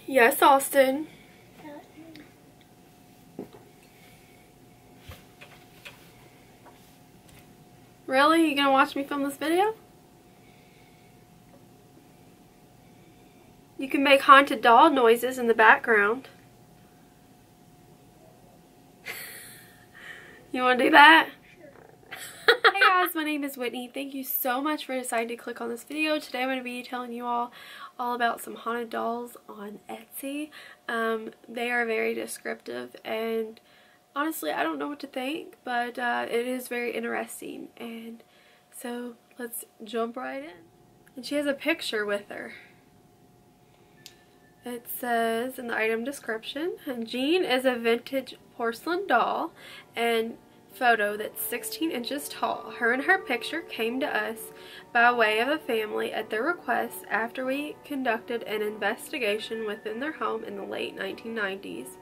Yes, Austin. Really? You gonna watch me film this video? You can make haunted doll noises in the background. You wanna do that? Hey guys, my name is Whitney. Thank you so much for deciding to click on this video. Today I'm going to be telling you all about some haunted dolls on Etsy. They are very descriptive and honestly I don't know what to think, but it is very interesting, and so let's jump right in. And she has a picture with her. It says in the item description, Jean is a vintage porcelain doll and photo that's 16 inches tall. Her and her picture came to us by way of a family at their request after we conducted an investigation within their home in the late 1990s.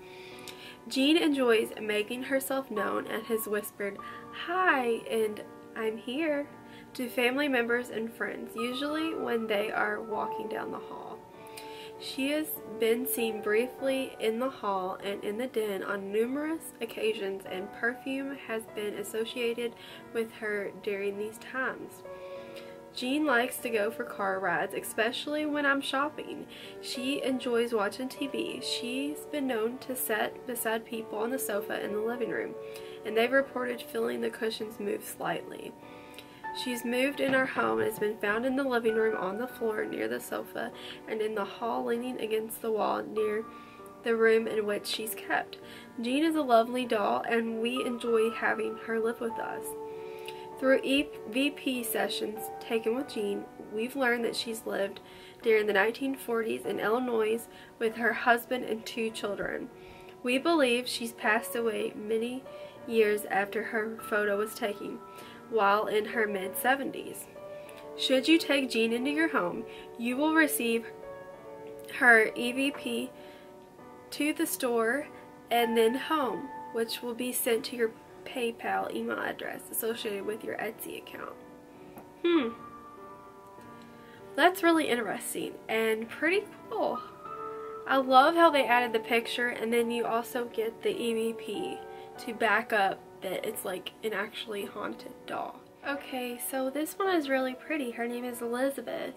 Jean enjoys making herself known and has whispered, "Hi," and "I'm here," to family members and friends, usually when they are walking down the hall. She has been seen briefly in the hall and in the den on numerous occasions, and perfume has been associated with her during these times. Jean likes to go for car rides, especially when I'm shopping. She enjoys watching TV. She's been known to sit beside people on the sofa in the living room, and they've reported feeling the cushions move slightly. She's moved in her home and has been found in the living room on the floor near the sofa, and in the hall leaning against the wall near the room in which she's kept. Jean is a lovely doll and we enjoy having her live with us. Through EVP sessions taken with Jean, we've learned that she's lived during the 1940s in Illinois with her husband and 2 children. We believe she's passed away many years after her photo was taken, while in her mid-70s. Should you take Jean into your home, you will receive her EVP to the store and then home, which will be sent to your PayPal email address associated with your Etsy account. That's really interesting and pretty cool. I love how they added the picture, and then you also get the EVP to back up that it's like an actually haunted doll. Okay, so this one is really pretty. Her name is Elizabeth.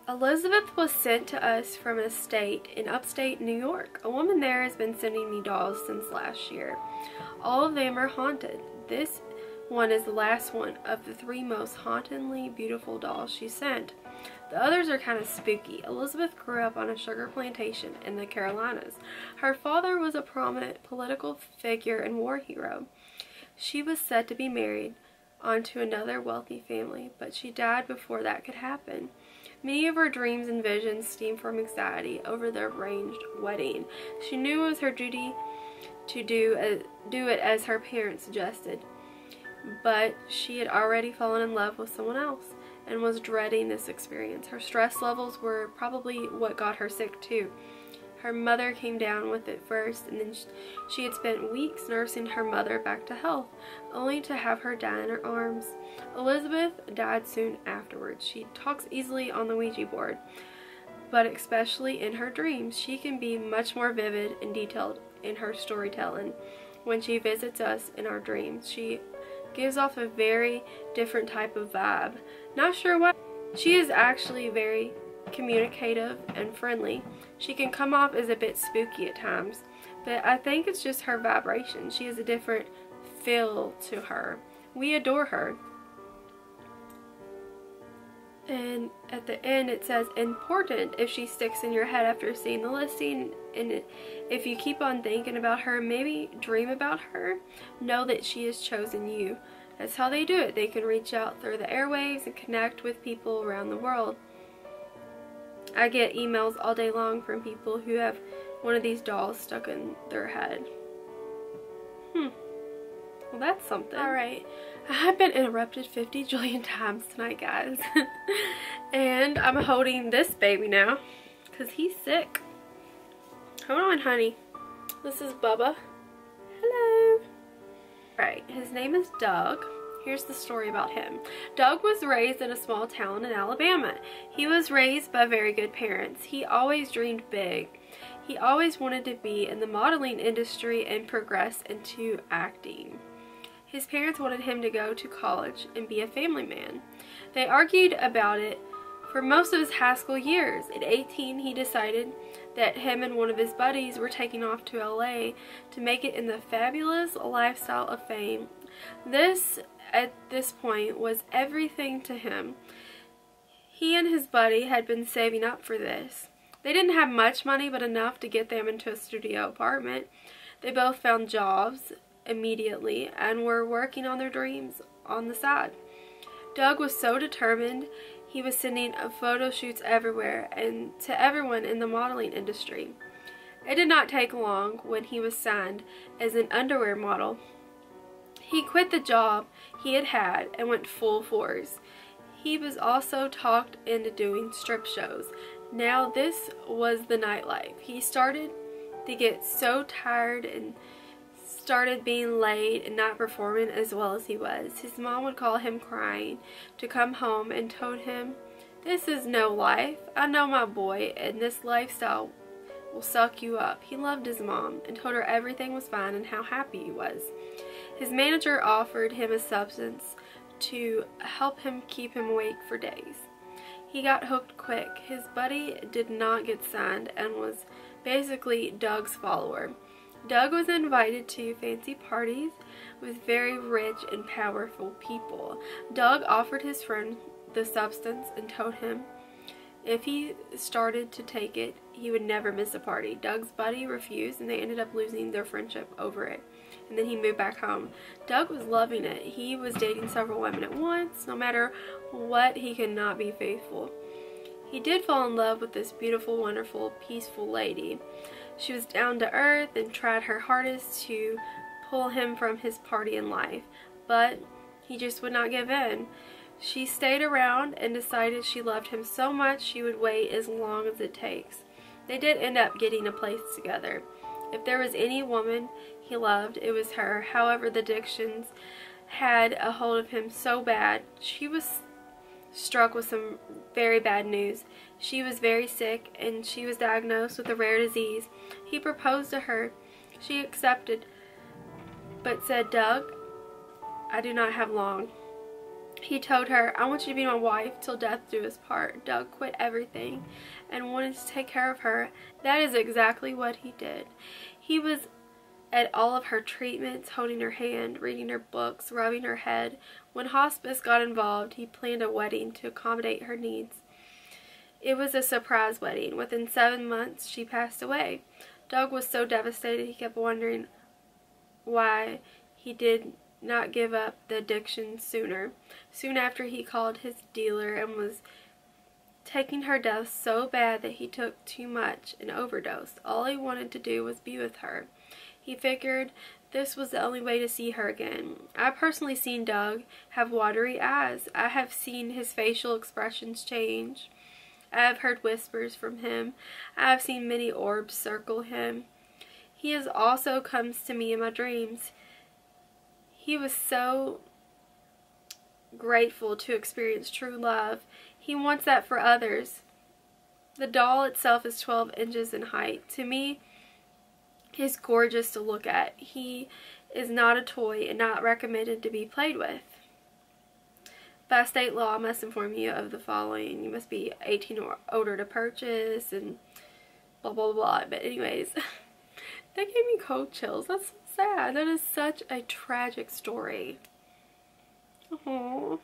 Elizabeth was sent to us from an estate in upstate New York. A woman there has been sending me dolls since last year. All of them are haunted. This one is the last one of the 3 most hauntingly beautiful dolls she sent. The others are kind of spooky. Elizabeth grew up on a sugar plantation in the Carolinas. Her father was a prominent political figure and war hero. She was said to be married onto another wealthy family, but she died before that could happen. Many of her dreams and visions stemmed from anxiety over the arranged wedding. She knew it was her duty to do it as her parents suggested, but she had already fallen in love with someone else and was dreading this experience. Her stress levels were probably what got her sick too. Her mother came down with it first, and then she had spent weeks nursing her mother back to health, only to have her die in her arms. Elizabeth died soon afterwards. She talks easily on the Ouija board, but especially in her dreams. She can be much more vivid and detailed in her storytelling. When she visits us in our dreams, she gives off a very different type of vibe. Not sure why. She is actually very communicative and friendly. She can come off as a bit spooky at times, but I think it's just her vibration. She has a different feel to her. We adore her. And at the end it says, important if she sticks in your head after seeing the listing, and if you keep on thinking about her, maybe dream about her, know that she has chosen you. That's how they do it. They can reach out through the airwaves and connect with people around the world. I get emails all day long from people who have one of these dolls stuck in their head. Well, that's something. Alright, I have been interrupted 50 jillion times tonight, guys. And I'm holding this baby now because he's sick. Hold on, honey. This is Bubba. Hello. Alright, his name is Doug. Here's the story about him. Doug was raised in a small town in Alabama. He was raised by very good parents. He always dreamed big. He always wanted to be in the modeling industry and progress into acting. His parents wanted him to go to college and be a family man. They argued about it for most of his high school years. At 18, he decided that him and one of his buddies were taking off to LA to make it in the fabulous lifestyle of fame. This, at this point, was everything to him. He and his buddy had been saving up for this. They didn't have much money, but enough to get them into a studio apartment. They both found jobs immediately and were working on their dreams on the side. Doug was so determined, he was sending photo shoots everywhere and to everyone in the modeling industry. It did not take long when he was signed as an underwear model. He quit the job he had and went full force. He was also talked into doing strip shows. Now this was the nightlife. He started to get so tired and started being late and not performing as well as he was. His mom would call him crying to come home and told him, "This is no life. I know my boy, and this lifestyle will suck you up." He loved his mom and told her everything was fine and how happy he was. His manager offered him a substance to help him keep him awake for days. He got hooked quick. His buddy did not get signed and was basically Doug's follower. Doug was invited to fancy parties with very rich and powerful people. Doug offered his friend the substance and told him if he started to take it, he would never miss a party. Doug's buddy refused and they ended up losing their friendship over it. And then he moved back home. Doug was loving it. He was dating several women at once. No matter what, he could not be faithful. He did fall in love with this beautiful, wonderful, peaceful lady. She was down to earth and tried her hardest to pull him from his partying life, but he just would not give in. She stayed around and decided she loved him so much she would wait as long as it takes. They did end up getting a place together. If there was any woman he loved, it was her. However, the addictions had a hold of him so bad. She was struck with some very bad news. She was very sick and she was diagnosed with a rare disease. He proposed to her. She accepted, but said, "Doug, I do not have long." He told her, "I want you to be my wife till death do us part." Doug quit everything and wanted to take care of her. That is exactly what he did. He was at all of her treatments, holding her hand, reading her books, rubbing her head. When hospice got involved, he planned a wedding to accommodate her needs. It was a surprise wedding. Within 7 months, she passed away. Doug was so devastated, he kept wondering why he did not give up the addiction sooner. Soon after, he called his dealer and was taking her death so bad that he took too much and overdosed. All he wanted to do was be with her. He figured this was the only way to see her again. I've personally seen Doug have watery eyes. I have seen his facial expressions change. I have heard whispers from him. I have seen many orbs circle him. He has also comes to me in my dreams. He was so grateful to experience true love. He wants that for others. The doll itself is 12 inches in height. To me, he's gorgeous to look at. He is not a toy and not recommended to be played with. By state law, I must inform you of the following. You must be 18 or older to purchase and blah blah blah. But anyways, that gave me cold chills. That's so sad. That is such a tragic story. Oh,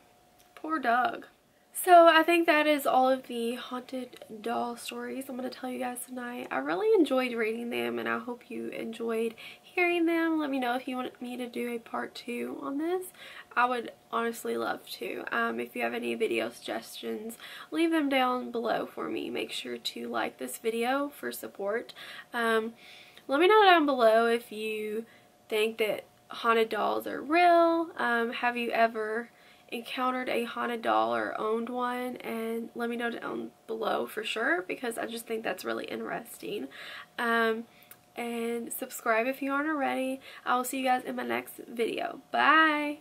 poor Doug. So I think that is all of the haunted doll stories I'm going to tell you guys tonight. I really enjoyed reading them and I hope you enjoyed hearing them. Let me know if you want me to do a part 2 on this. I would honestly love to. If you have any video suggestions, leave them down below for me. Make sure to like this video for support. Let me know down below if you think that haunted dolls are real. Have you ever encountered a haunted doll or owned one? And let me know down below for sure, because I just think that's really interesting. And subscribe if you aren't already. I will see you guys in my next video. Bye!